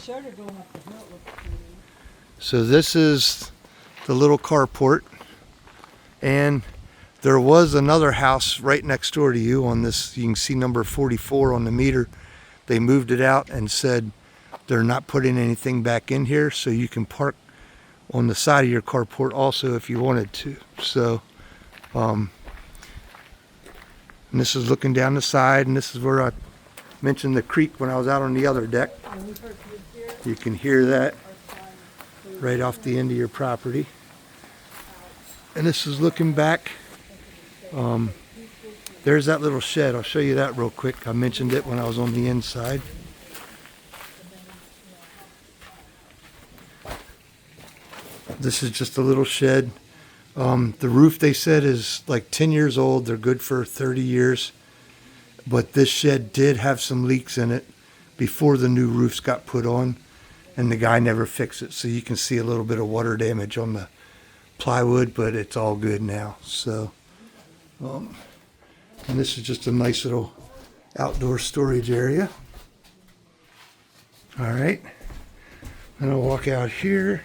showed her going up the hill. It looked pretty. So this is the little carport, and there was another house right next door to you on this. You can see number 44 on the meter. They moved it out and said they're not putting anything back in here, so you can park on the side of your carport also if you wanted to. So and this is looking down the side, and this is where I mentioned the creek when I was out on the other deck. And we've heard kids here You can hear that are trying to right off the end of your property. And this is looking back. There's that little shed. I'll show you that real quick. I mentioned it when I was on the inside. This is just a little shed. The roof, they said, is like 10 years old. They're good for 30 years. But this shed did have some leaks in it before the new roofs got put on, and the guy never fixed it. So you can see a little bit of water damage on the plywood, but it's all good now. So, and this is just a nice little outdoor storage area. All right. Then I'll walk out here.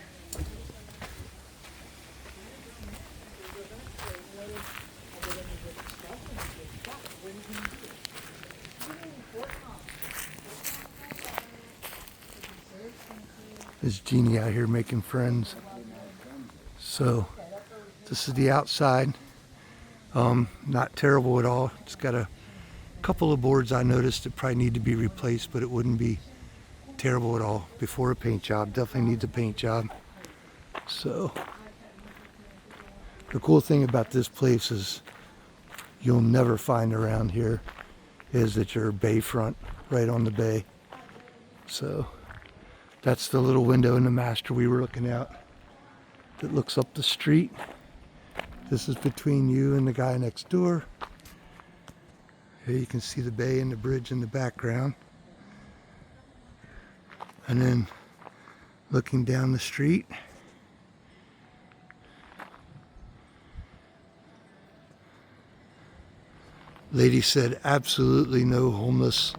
There's Jeannie out here making friends. So this is the outside. Not terrible at all. It's got a couple of boards I noticed that probably need to be replaced, but it wouldn't be terrible at all before a paint job. Definitely needs a paint job. So the cool thing about this place is you'll never find around here is that you're bayfront, right on the bay. So that's the little window in the master we were looking out that looks up the street. This is between you and the guy next door. Here you can see the bay and the bridge in the background. And then looking down the street, lady said absolutely no homeless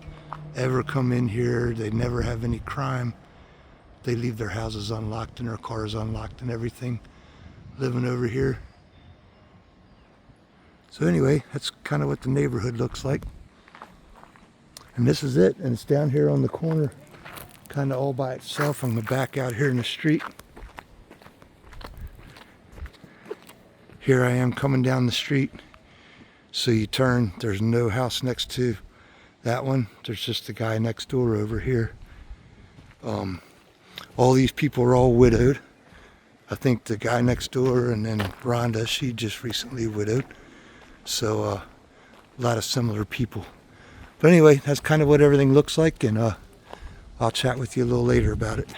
ever come in here. They never have any crime. They leave their houses unlocked and their cars unlocked and everything living over here. So anyway, that's kind of what the neighborhood looks like. And this is it. And it's down here on the corner, kind of all by itself. I'm going to back out here in the street. Here I am coming down the street. So you turn, there's no house next to that one. There's just the guy next door over here. All these people are all widowed. I think the guy next door and then Rhonda, she just recently widowed. So a lot of similar people. But anyway, that's kind of what everything looks like, and I'll chat with you a little later about it.